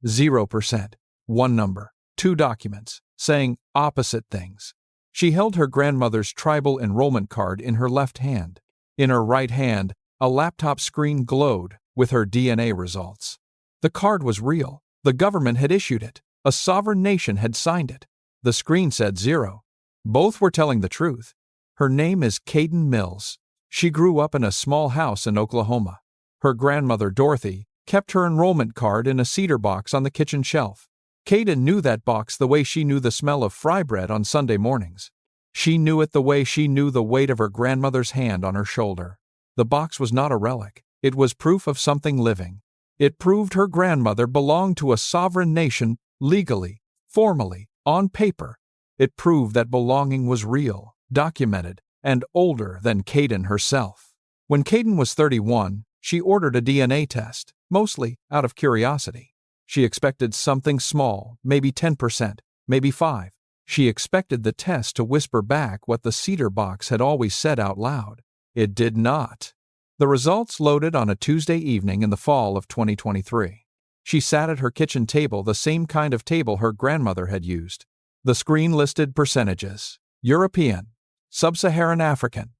0%. One number, two documents, saying opposite things. She held her grandmother's tribal enrollment card in her left hand. In her right hand, a laptop screen glowed with her DNA results. The card was real. The government had issued it. A sovereign nation had signed it. The screen said 0. Both were telling the truth. Her name is Caden Mills. She grew up in a small house in Oklahoma. Her grandmother, Dorothy, kept her enrollment card in a cedar box on the kitchen shelf. Caden knew that box the way she knew the smell of fry bread on Sunday mornings. She knew it the way she knew the weight of her grandmother's hand on her shoulder. The box was not a relic. It was proof of something living. It proved her grandmother belonged to a sovereign nation, legally, formally, on paper. It proved that belonging was real, documented, and older than Caden herself. When Caden was 31, she ordered a DNA test, mostly out of curiosity. She expected something small, maybe 10%, maybe 5%. She expected the test to whisper back what the cedar box had always said out loud. It did not. The results loaded on a Tuesday evening in the fall of 2023. She sat at her kitchen table, the same kind of table her grandmother had used. The screen listed percentages: European, Sub-Saharan African,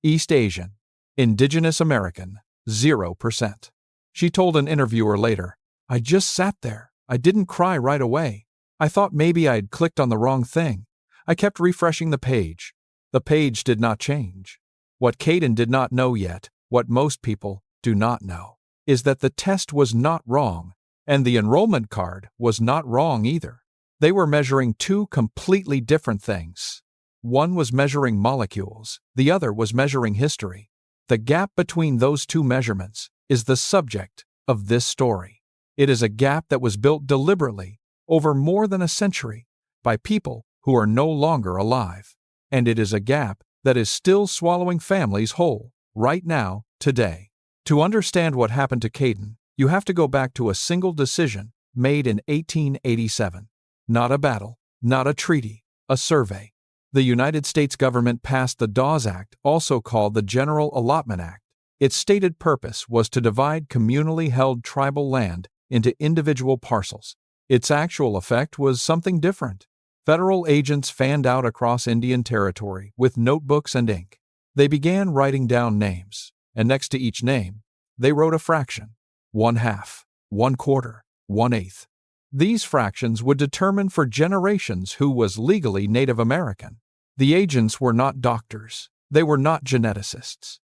East Asian, Indigenous American, 0%. She told an interviewer later, "I just sat there. I didn't cry right away. I thought maybe I'd clicked on the wrong thing. I kept refreshing the page. The page did not change." What Caden did not know yet, what most people do not know, is that the test was not wrong, and the enrollment card was not wrong either. They were measuring two completely different things. One was measuring molecules, the other was measuring history. The gap between those two measurements is the subject of this story. It is a gap that was built deliberately over more than a century by people who are no longer alive. And it is a gap that is still swallowing families whole, right now, today. To understand what happened to Caden, you have to go back to a single decision made in 1887. Not a battle, not a treaty, a survey. The United States government passed the Dawes Act, also called the General Allotment Act. Its stated purpose was to divide communally held tribal land into individual parcels. Its actual effect was something different. Federal agents fanned out across Indian Territory with notebooks and ink. They began writing down names, and next to each name, they wrote a fraction: 1/2, 1/4, 1/8. These fractions would determine for generations who was legally Native American. The agents were not doctors. They were not geneticists.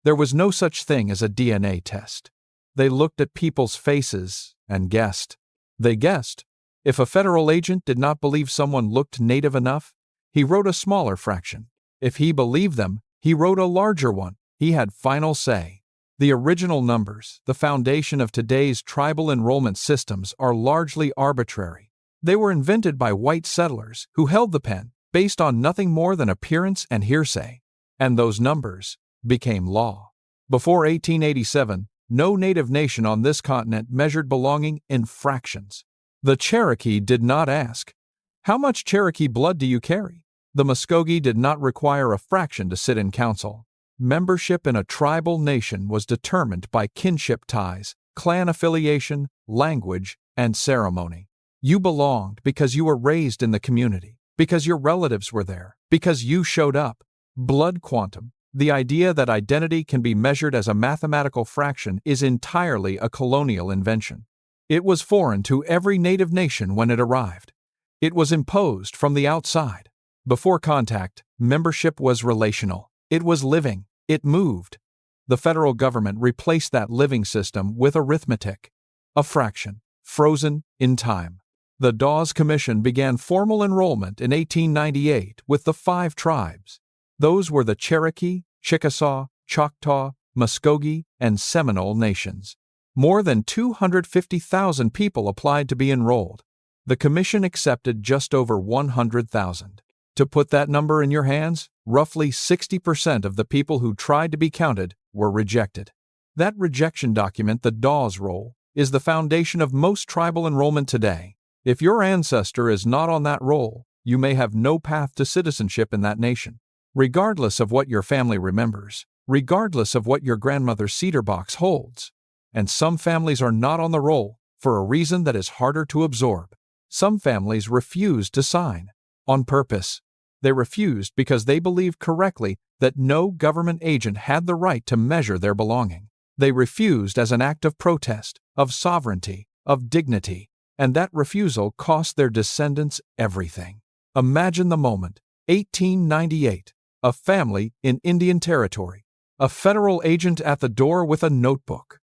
There was no such thing as a DNA test. They looked at people's faces and guessed. They guessed. If a federal agent did not believe someone looked Native enough, he wrote a smaller fraction. If he believed them, he wrote a larger one. He had final say. The original numbers, the foundation of today's tribal enrollment systems, are largely arbitrary. They were invented by white settlers who held the pen based on nothing more than appearance and hearsay. And those numbers became law. Before 1887, no native nation on this continent measured belonging in fractions. The Cherokee did not ask, "How much Cherokee blood do you carry?" The Muskogee did not require a fraction to sit in council. Membership in a tribal nation was determined by kinship ties, clan affiliation, language, and ceremony. You belonged because you were raised in the community, because your relatives were there, because you showed up. Blood quantum, the idea that identity can be measured as a mathematical fraction, is entirely a colonial invention. It was foreign to every native nation when it arrived. It was imposed from the outside. Before contact, membership was relational. It was living. It moved. The federal government replaced that living system with arithmetic, a fraction, frozen in time. The Dawes Commission began formal enrollment in 1898 with the 5 tribes. Those were the Cherokee, Chickasaw, Choctaw, Muskogee, and Seminole nations. More than 250,000 people applied to be enrolled. The commission accepted just over 100,000. To put that number in your hands, roughly 60% of the people who tried to be counted were rejected. That rejection document, the Dawes Roll, is the foundation of most tribal enrollment today. If your ancestor is not on that roll, you may have no path to citizenship in that nation. Regardless of what your family remembers, regardless of what your grandmother's cedar box holds. And some families are not on the roll, for a reason that is harder to absorb. Some families refused to sign. On purpose. They refused because they believed correctly that no government agent had the right to measure their belonging. They refused as an act of protest, of sovereignty, of dignity, and that refusal cost their descendants everything. Imagine the moment, 1898, a family in Indian Territory, a federal agent at the door with a notebook.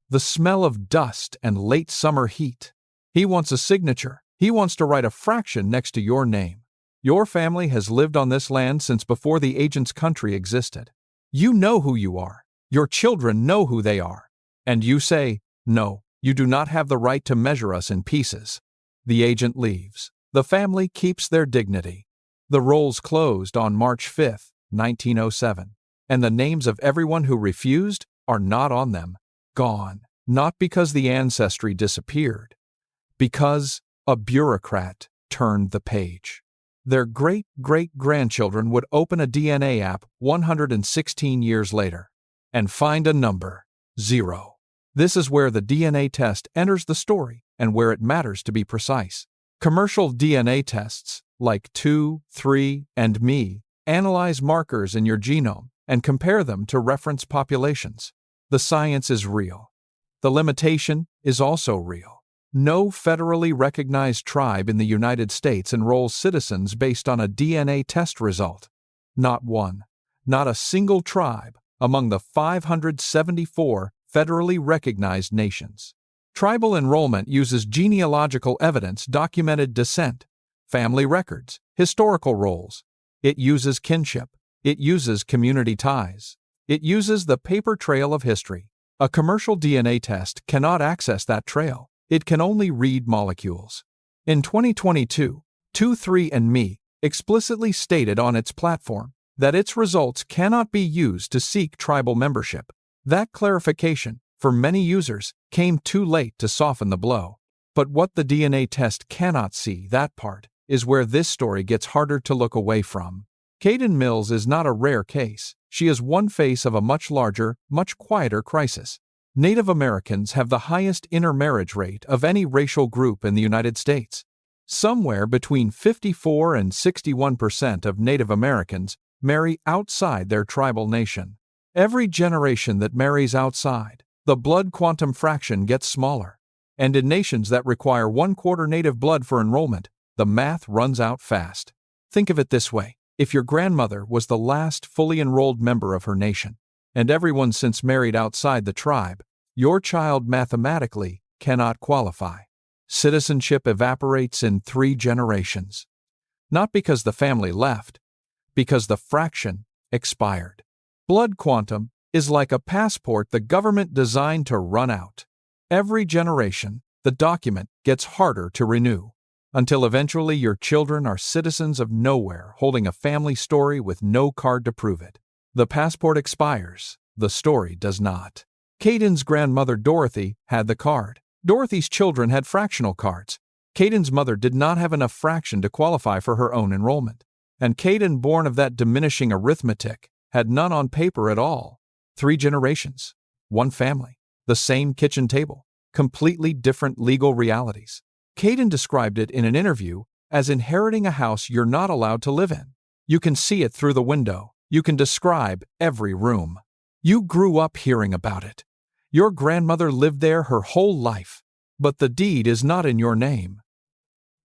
The smell of dust and late summer heat. He wants a signature. He wants to write a fraction next to your name. Your family has lived on this land since before the agent's country existed. You know who you are. Your children know who they are. And you say, no, you do not have the right to measure us in pieces. The agent leaves. The family keeps their dignity. The rolls closed on March 5, 1907, and the names of everyone who refused are not on them. Gone. Not because the ancestry disappeared. Because a bureaucrat turned the page. Their great-great-grandchildren would open a DNA app 116 years later and find a number, 0. This is where the DNA test enters the story and where it matters to be precise. Commercial DNA tests, like 23andMe, analyze markers in your genome and compare them to reference populations. The science is real. The limitation is also real. No federally recognized tribe in the United States enrolls citizens based on a DNA test result. Not one. Not a single tribe among the 574 federally recognized nations. Tribal enrollment uses genealogical evidence, documented descent, family records, historical rolls. It uses kinship. It uses community ties. It uses the paper trail of history. A commercial DNA test cannot access that trail. It can only read molecules. In 2022, 23andMe explicitly stated on its platform that its results cannot be used to seek tribal membership. That clarification, for many users, came too late to soften the blow. But what the DNA test cannot see, that part, is where this story gets harder to look away from. Caden Mills is not a rare case. She is one face of a much larger, much quieter crisis. Native Americans have the highest intermarriage rate of any racial group in the United States. Somewhere between 54 and 61% of Native Americans marry outside their tribal nation. Every generation that marries outside, the blood quantum fraction gets smaller. And in nations that require 1/4 Native blood for enrollment, the math runs out fast. Think of it this way. If your grandmother was the last fully enrolled member of her nation, and everyone since married outside the tribe, your child mathematically cannot qualify. Citizenship evaporates in 3 generations. Not because the family left, because the fraction expired. Blood quantum is like a passport the government designed to run out. Every generation, the document gets harder to renew, until eventually your children are citizens of nowhere holding a family story with no card to prove it. The passport expires, the story does not. Caden's grandmother Dorothy had the card. Dorothy's children had fractional cards. Caden's mother did not have enough fraction to qualify for her own enrollment. And Caden, born of that diminishing arithmetic, had none on paper at all. 3 generations, 1 family, the same kitchen table, completely different legal realities. Caden described it in an interview as inheriting a house you're not allowed to live in. You can see it through the window. You can describe every room. You grew up hearing about it. Your grandmother lived there her whole life, but the deed is not in your name.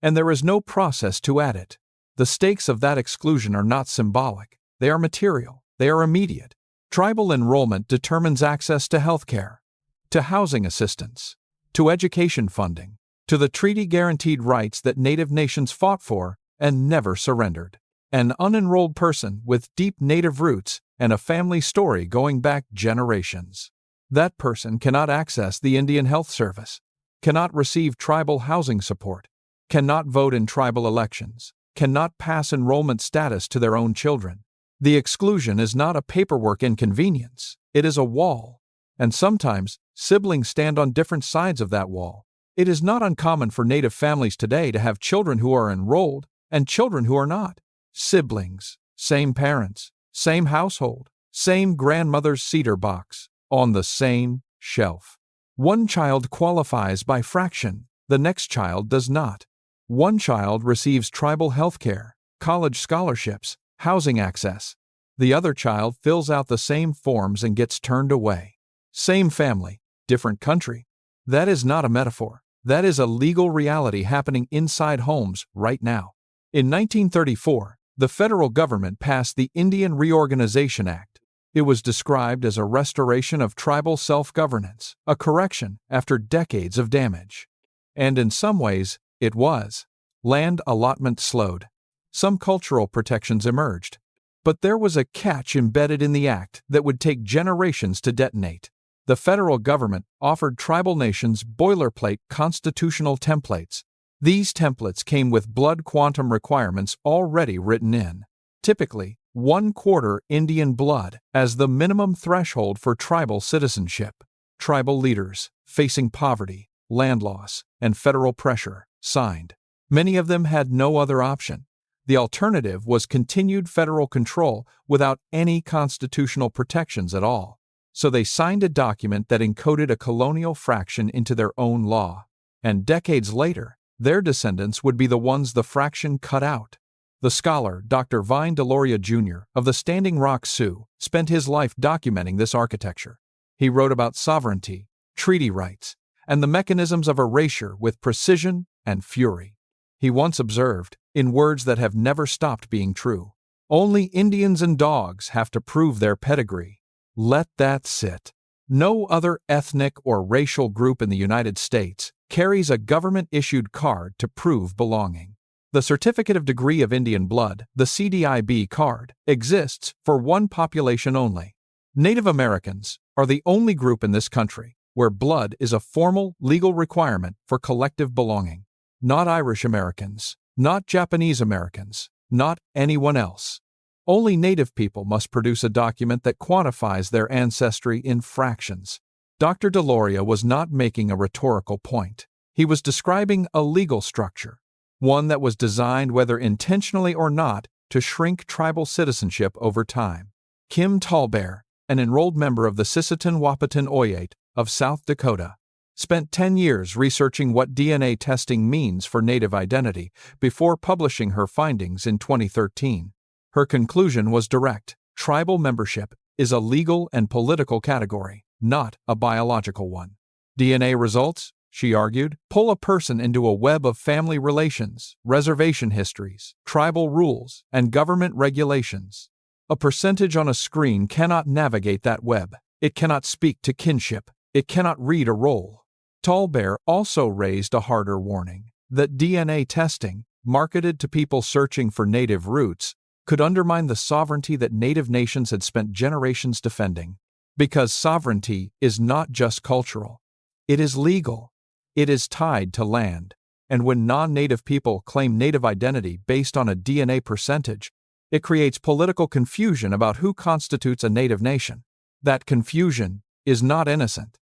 And there is no process to add it. The stakes of that exclusion are not symbolic. They are material. They are immediate. Tribal enrollment determines access to health care, to housing assistance, to education funding, to the treaty-guaranteed rights that Native nations fought for and never surrendered. An unenrolled person with deep Native roots and a family story going back generations. That person cannot access the Indian Health Service, cannot receive tribal housing support, cannot vote in tribal elections, cannot pass enrollment status to their own children. The exclusion is not a paperwork inconvenience, it is a wall. And sometimes, siblings stand on different sides of that wall. It is not uncommon for Native families today to have children who are enrolled and children who are not. Siblings, same parents, same household, same grandmother's cedar box, on the same shelf. One child qualifies by fraction, the next child does not. One child receives tribal health care, college scholarships, housing access. The other child fills out the same forms and gets turned away. Same family, different country. That is not a metaphor. That is a legal reality happening inside homes right now. In 1934, the federal government passed the Indian Reorganization Act. It was described as a restoration of tribal self-governance, a correction after decades of damage. And in some ways, it was. Land allotment slowed. Some cultural protections emerged. But there was a catch embedded in the act that would take generations to detonate. The federal government offered tribal nations boilerplate constitutional templates. These templates came with blood quantum requirements already written in. Typically, 1/4 Indian blood as the minimum threshold for tribal citizenship. Tribal leaders, facing poverty, land loss, and federal pressure, signed. Many of them had no other option. The alternative was continued federal control without any constitutional protections at all. So they signed a document that encoded a colonial fraction into their own law. And decades later, their descendants would be the ones the fraction cut out. The scholar, Dr. Vine Deloria Jr. of the Standing Rock Sioux, spent his life documenting this architecture. He wrote about sovereignty, treaty rights, and the mechanisms of erasure with precision and fury. He once observed, in words that have never stopped being true, "Only Indians and dogs have to prove their pedigree." Let that sit. No other ethnic or racial group in the United States carries a government-issued card to prove belonging. The Certificate of Degree of Indian Blood, the CDIB card, exists for one population only. Native Americans are the only group in this country where blood is a formal legal requirement for collective belonging. Not Irish Americans, not Japanese Americans, not anyone else. Only Native people must produce a document that quantifies their ancestry in fractions. Dr. Deloria was not making a rhetorical point. He was describing a legal structure, one that was designed, whether intentionally or not, to shrink tribal citizenship over time. Kim Tallbear, an enrolled member of the Sisseton-Wahpeton Oyate of South Dakota, spent 10 years researching what DNA testing means for Native identity before publishing her findings in 2013. Her conclusion was direct: tribal membership is a legal and political category, not a biological one. DNA results, she argued, pull a person into a web of family relations, reservation histories, tribal rules, and government regulations. A percentage on a screen cannot navigate that web. It cannot speak to kinship. It cannot read a roll. Tallbear also raised a harder warning that DNA testing, marketed to people searching for Native roots, could undermine the sovereignty that Native nations had spent generations defending. Because sovereignty is not just cultural. It is legal. It is tied to land. And when non-Native people claim Native identity based on a DNA percentage, it creates political confusion about who constitutes a Native nation. That confusion is not innocent.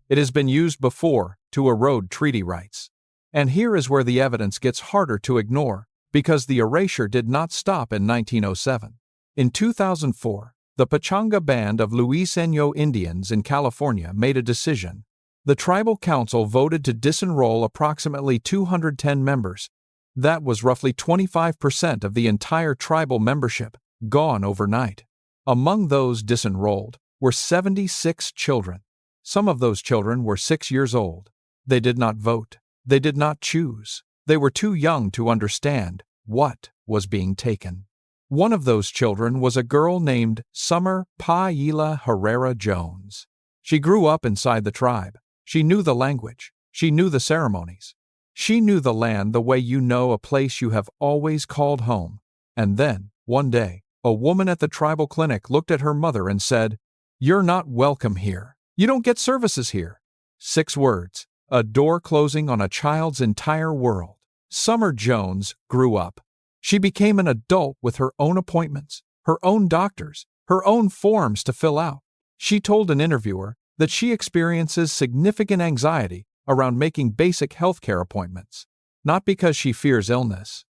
It has been used before to erode treaty rights. And here is where the evidence gets harder to ignore, because the erasure did not stop in 1907. In 2004, the Pechanga Band of Luiseno Indians in California made a decision. The tribal council voted to disenroll approximately 210 members. That was roughly 25% of the entire tribal membership, gone overnight. Among those disenrolled were 76 children. Some of those children were 6 years old. They did not vote. They did not choose. They were too young to understand what was being taken. One of those children was a girl named Summer Paila Herrera Jones. She grew up inside the tribe. She knew the language. She knew the ceremonies. She knew the land the way you know a place you have always called home. And then, one day, a woman at the tribal clinic looked at her mother and said, "You're not welcome here. You don't get services here." 6 words, a door closing on a child's entire world. Summer Jones grew up. She became an adult with her own appointments, her own doctors, her own forms to fill out. She told an interviewer that she experiences significant anxiety around making basic healthcare appointments, not because she fears illness,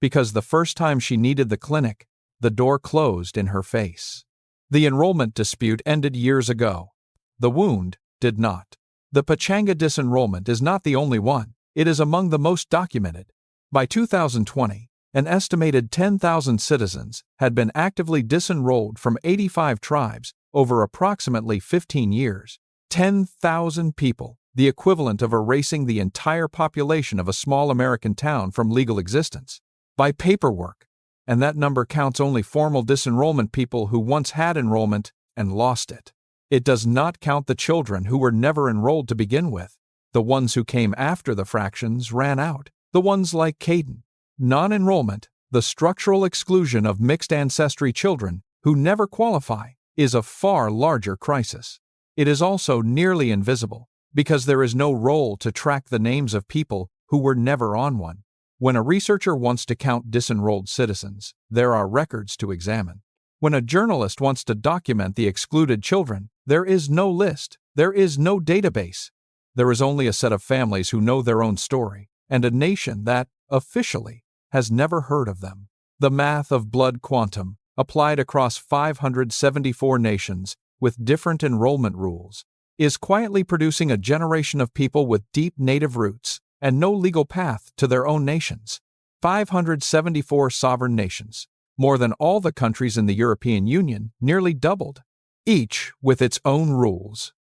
because the first time she needed the clinic, the door closed in her face. The enrollment dispute ended years ago. The wound did not. The Pechanga disenrollment is not the only one, it is among the most documented. By 2020, an estimated 10,000 citizens had been actively disenrolled from 85 tribes over approximately 15 years. 10,000 people, the equivalent of erasing the entire population of a small American town from legal existence. By paperwork, and that number counts only formal disenrollment people who once had enrollment and lost it. It does not count the children who were never enrolled to begin with, the ones who came after the fractions ran out, the ones like Caden. Non-enrollment, the structural exclusion of mixed ancestry children who never qualify, is a far larger crisis. It is also nearly invisible, because there is no roll to track the names of people who were never on one. When a researcher wants to count disenrolled citizens, there are records to examine. When a journalist wants to document the excluded children, there is no list, there is no database. There is only a set of families who know their own story, and a nation that, officially, has never heard of them. The math of blood quantum, applied across 574 nations with different enrollment rules, is quietly producing a generation of people with deep native roots and no legal path to their own nations. 574 sovereign nations, more than all the countries in the European Union, nearly doubled, each with its own rules,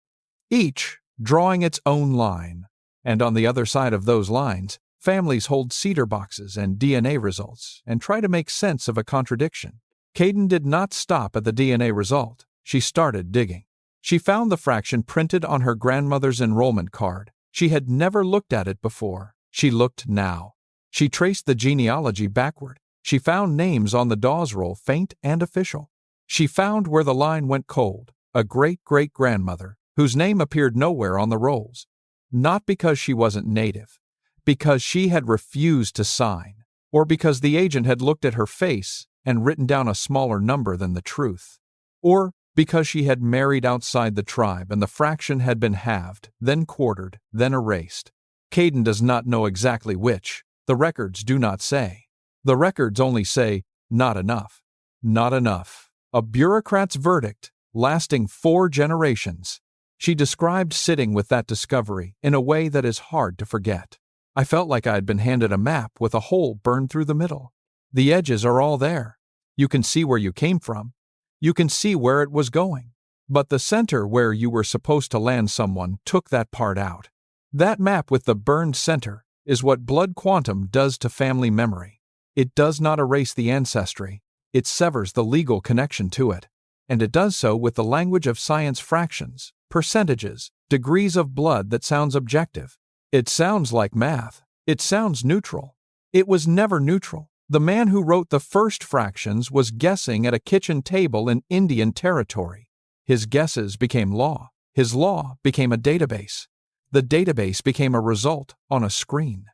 each drawing its own line. And on the other side of those lines, families hold cedar boxes and DNA results and try to make sense of a contradiction. Caden did not stop at the DNA result. She started digging. She found the fraction printed on her grandmother's enrollment card. She had never looked at it before. She looked now. She traced the genealogy backward. She found names on the Dawes roll, faint and official. She found where the line went cold, a great-great-grandmother, whose name appeared nowhere on the rolls. Not because she wasn't native, because she had refused to sign, or because the agent had looked at her face and written down a smaller number than the truth, or because she had married outside the tribe and the fraction had been halved, then quartered, then erased. Caden does not know exactly which. The records do not say. The records only say, not enough. Not enough. A bureaucrat's verdict, lasting 4 generations. She described sitting with that discovery in a way that is hard to forget. I felt like I had been handed a map with a hole burned through the middle. The edges are all there. You can see where you came from. You can see where it was going. But the center where you were supposed to land someone took that part out. That map with the burned center is what blood quantum does to family memory. It does not erase the ancestry. It severs the legal connection to it. And it does so with the language of science fractions, percentages, degrees of blood that sounds objective. It sounds like math. It sounds neutral. It was never neutral. The man who wrote the first fractions was guessing at a kitchen table in Indian territory. His guesses became law. His law became a database. The database became a result on a screen.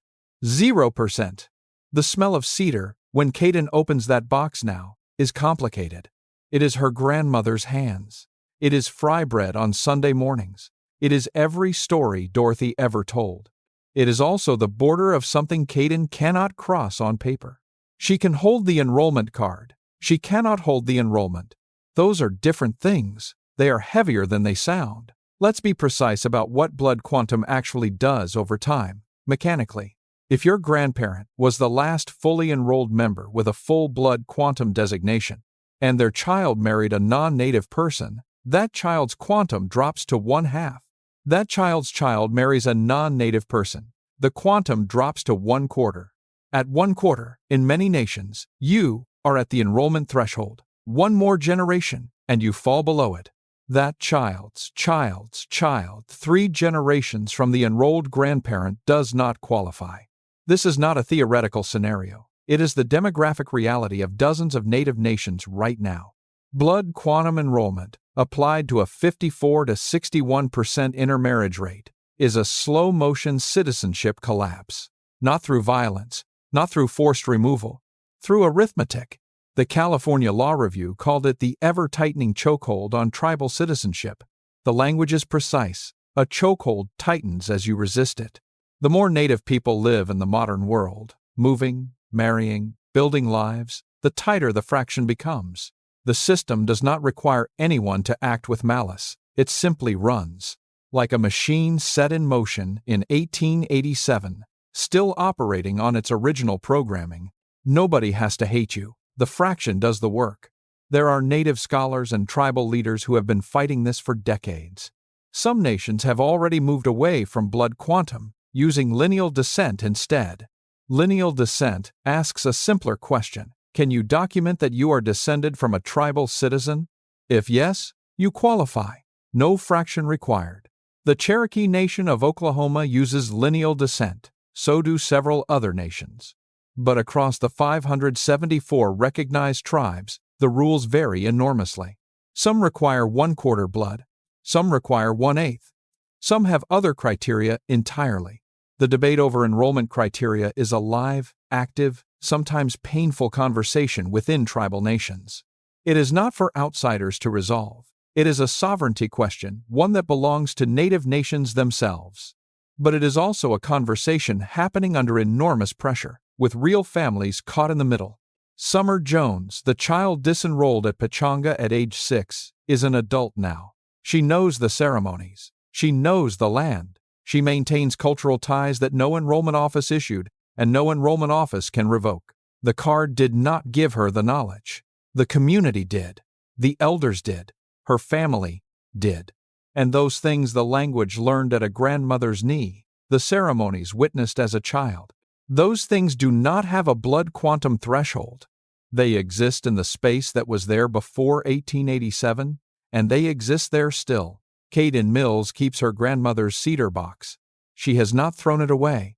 0%. The smell of cedar, when Caden opens that box now, is complicated. It is her grandmother's hands. It is fry bread on Sunday mornings. It is every story Dorothy ever told. It is also the border of something Caden cannot cross on paper. She can hold the enrollment card. She cannot hold the enrollment. Those are different things. They are heavier than they sound. Let's be precise about what blood quantum actually does over time, mechanically. If your grandparent was the last fully enrolled member with a full blood quantum designation, and their child married a non-native person, that child's quantum drops to 1/2. That child's child marries a non-native person. The quantum drops to 1/4. At 1/4, in many nations, you are at the enrollment threshold. One more generation, and you fall below it. That child's child, 3 generations from the enrolled grandparent does not qualify. This is not a theoretical scenario. It is the demographic reality of dozens of native nations right now. Blood quantum enrollment, applied to a 54 to 61% intermarriage rate, is a slow-motion citizenship collapse. Not through violence, not through forced removal, through arithmetic. The California Law Review called it the ever-tightening chokehold on tribal citizenship. The language is precise. A chokehold tightens as you resist it. The more native people live in the modern world, moving, marrying, building lives, the tighter the fraction becomes. The system does not require anyone to act with malice. It simply runs. like a machine set in motion in 1887, still operating on its original programming. Nobody has to hate you. The fraction does the work. There are native scholars and tribal leaders who have been fighting this for decades. Some nations have already moved away from blood quantum, using lineal descent instead. Lineal descent asks a simpler question. Can you document that you are descended from a tribal citizen? If yes, you qualify. No fraction required. The Cherokee Nation of Oklahoma uses lineal descent. So do several other nations. But across the 574 recognized tribes, the rules vary enormously. Some require 1/4 blood. Some require 1/8. Some have other criteria entirely. The debate over enrollment criteria is a live, active, sometimes painful conversation within tribal nations. It is not for outsiders to resolve. It is a sovereignty question, one that belongs to native nations themselves. But it is also a conversation happening under enormous pressure, with real families caught in the middle. Summer Jones, the child disenrolled at Pechanga at age 6, is an adult now. She knows the ceremonies. She knows the land. She maintains cultural ties that no enrollment office issued, and no enrollment office can revoke. The card did not give her the knowledge. The community did. The elders did. Her family did. And those things the language learned at a grandmother's knee, the ceremonies witnessed as a child, those things do not have a blood quantum threshold. They exist in the space that was there before 1887, and they exist there still. Kaden Mills keeps her grandmother's cedar box. She has not thrown it away.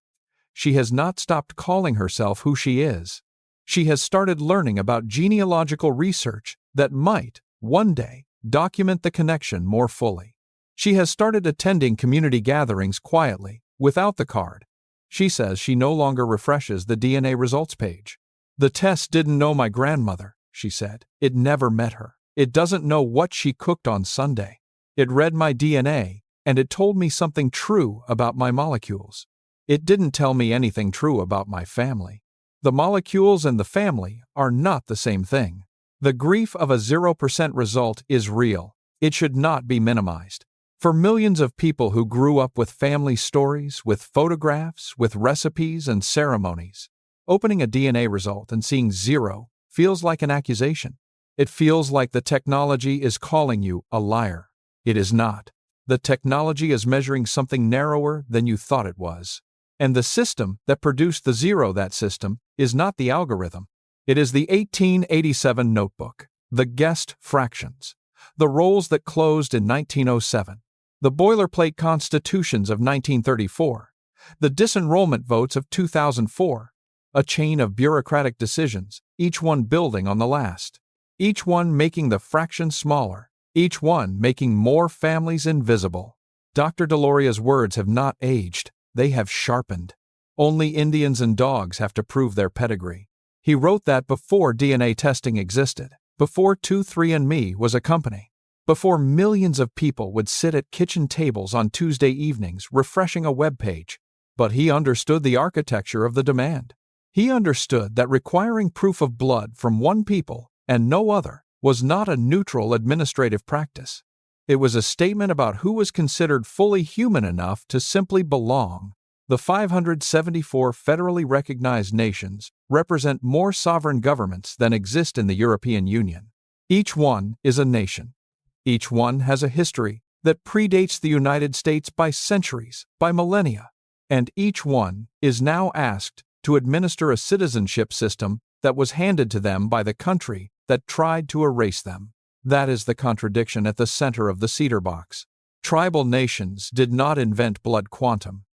She has not stopped calling herself who she is. She has started learning about genealogical research that might, one day, document the connection more fully. She has started attending community gatherings quietly, without the card. She says she no longer refreshes the DNA results page. The test didn't know my grandmother, she said. It never met her. It doesn't know what she cooked on Sunday. It read my DNA, and it told me something true about my molecules. It didn't tell me anything true about my family. The molecules and the family are not the same thing. The grief of a 0% result is real. It should not be minimized. For millions of people who grew up with family stories, with photographs, with recipes and ceremonies, opening a DNA result and seeing 0 feels like an accusation. It feels like the technology is calling you a liar. It is not. The technology is measuring something narrower than you thought it was. And the system that produced the 0, that system, is not the algorithm. It is the 1887 notebook, the guessed fractions, the rolls that closed in 1907, the boilerplate constitutions of 1934, the disenrollment votes of 2004, a chain of bureaucratic decisions, each one building on the last, each one making the fraction smaller, each one making more families invisible. Dr. Deloria's words have not aged, they have sharpened. Only Indians and dogs have to prove their pedigree. He wrote that before DNA testing existed, before 23andMe was a company, before millions of people would sit at kitchen tables on Tuesday evenings refreshing a web page. But he understood the architecture of the demand. He understood that requiring proof of blood from one people and no other was not a neutral administrative practice. It was a statement about who was considered fully human enough to simply belong. The 574 federally recognized nations represent more sovereign governments than exist in the European Union. Each one is a nation. Each one has a history that predates the United States by centuries, by millennia. And each one is now asked to administer a citizenship system that was handed to them by the country that tried to erase them. That is the contradiction at the center of the cedar box. Tribal nations did not invent blood quantum.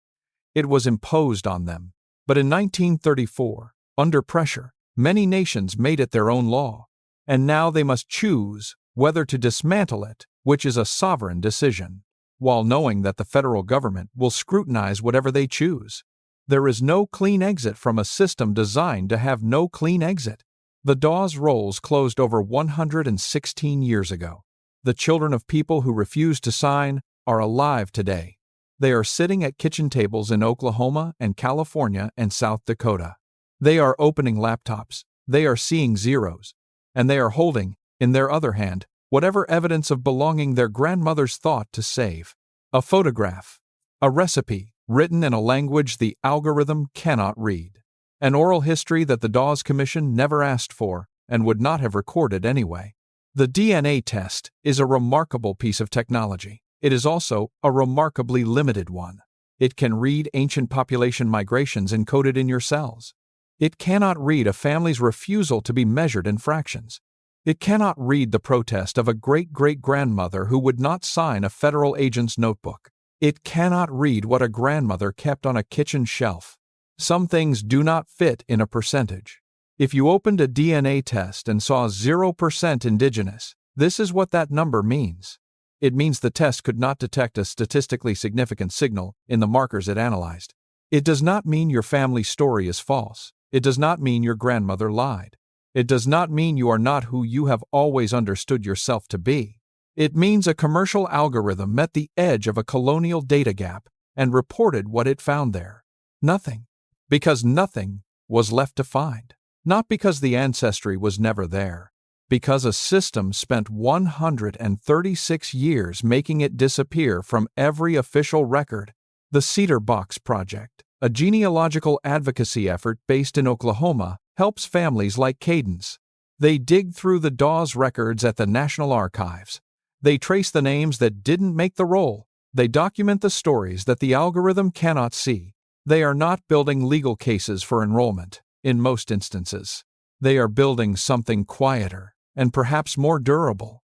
It was imposed on them. But in 1934, under pressure, many nations made it their own law. And now they must choose whether to dismantle it, which is a sovereign decision, while knowing that the federal government will scrutinize whatever they choose. There is no clean exit from a system designed to have no clean exit. The Dawes rolls closed over 116 years ago. The children of people who refused to sign are alive today. They are sitting at kitchen tables in Oklahoma and California and South Dakota. They are opening laptops, they are seeing zeros, and they are holding, in their other hand, whatever evidence of belonging their grandmothers thought to save. A photograph. A recipe, written in a language the algorithm cannot read. An oral history that the Dawes Commission never asked for and would not have recorded anyway. The DNA test is a remarkable piece of technology. It is also a remarkably limited one. It can read ancient population migrations encoded in your cells. It cannot read a family's refusal to be measured in fractions. It cannot read the protest of a great-great-grandmother who would not sign a federal agent's notebook. It cannot read what a grandmother kept on a kitchen shelf. Some things do not fit in a percentage. If you opened a DNA test and saw 0% Indigenous, this is what that number means. It means the test could not detect a statistically significant signal in the markers it analyzed. It does not mean your family story is false. It does not mean your grandmother lied. It does not mean you are not who you have always understood yourself to be. It means a commercial algorithm met the edge of a colonial data gap and reported what it found there. Nothing. Because nothing was left to find. Not because the ancestry was never there. Because a system spent 136 years making it disappear from every official record. The Cedar Box Project, a genealogical advocacy effort based in Oklahoma, helps families like Cadence. They dig through the Dawes records at the National Archives. They trace the names that didn't make the roll. They document the stories that the algorithm cannot see. They are not building legal cases for enrollment, in most instances. They are building something quieter and perhaps more durable.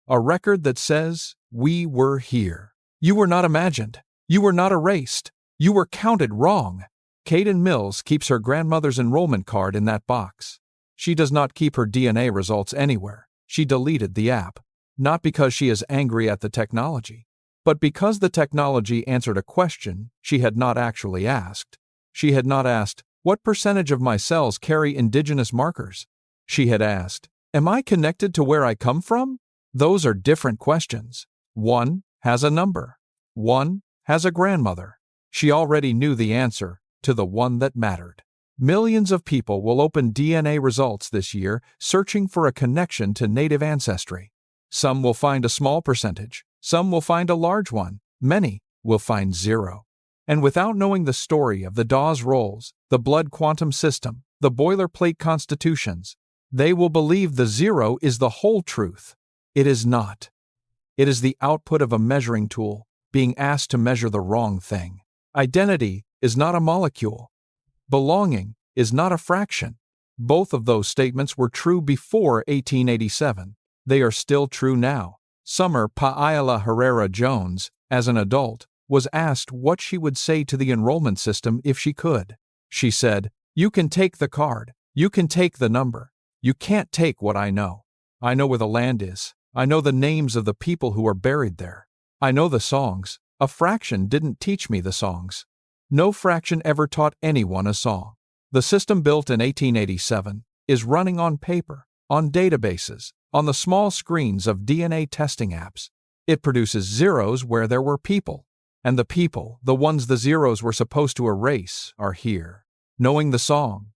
A record that says, we were here. You were not imagined. You were not erased. You were counted wrong. Kaden Mills keeps her grandmother's enrollment card in that box. She does not keep her DNA results anywhere. She deleted the app. Not because she is angry at the technology, but because the technology answered a question she had not actually asked. She had not asked, what percentage of my cells carry Indigenous markers? She had asked, am I connected to where I come from? Those are different questions. One has a number. One has a grandmother. She already knew the answer to the one that mattered. Millions of people will open DNA results this year searching for a connection to native ancestry. Some will find a small percentage. Some will find a large one. Many will find zero. And without knowing the story of the Dawes rolls, the blood quantum system, the boilerplate constitutions, they will believe the zero is the whole truth. It is not. It is the output of a measuring tool being asked to measure the wrong thing. Identity is not a molecule. Belonging is not a fraction. Both of those statements were true before 1887. They are still true now. Summer Paayala Herrera Jones, as an adult, was asked what she would say to the enrollment system if she could. She said, you can take the card. You can take the number. You can't take what I know. I know where the land is. I know the names of the people who are buried there. I know the songs. A fraction didn't teach me the songs. No fraction ever taught anyone a song. The system built in 1887 is running on paper, on databases, on the small screens of DNA testing apps. It produces zeros where there were people. And the people, the ones the zeros were supposed to erase, are here, knowing the songs,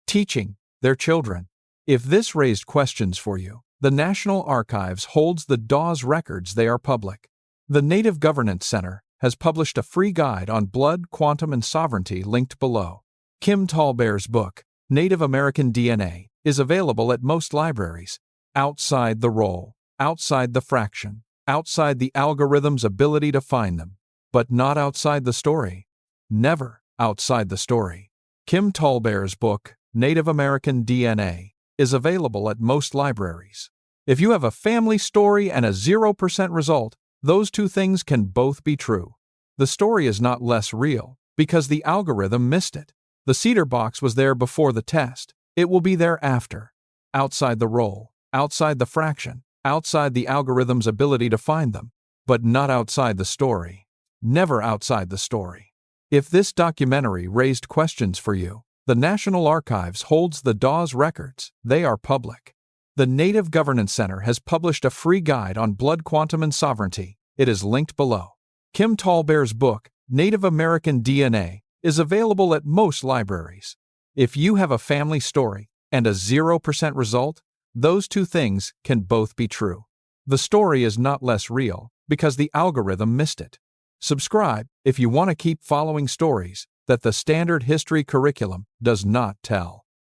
teaching their children. If this raised questions for you, the National Archives holds the Dawes records. They are public. The Native Governance Center has published a free guide on blood, quantum, and sovereignty linked below. Kim Tallbear's book, Native American DNA, is available at most libraries. Outside the roll, outside the fraction, outside the algorithm's ability to find them, but not outside the story. Never outside the story. Kim Tallbear's book, Native American DNA, is available at most libraries. If you have a family story and a 0% result, those two things can both be true. The story is not less real because the algorithm missed it. The Cedar Box was there before the test. It will be there after. Outside the roll, outside the fraction, outside the algorithm's ability to find them, but not outside the story. Never outside the story. If this documentary raised questions for you, the National Archives holds the Dawes records. They are public. The Native Governance Center has published a free guide on blood quantum and sovereignty. It is linked below. Kim Tallbear's book, Native American DNA, is available at most libraries. If you have a family story and a 0% result, those two things can both be true. The story is not less real because the algorithm missed it. Subscribe if you want to keep following stories that the standard history curriculum does not tell.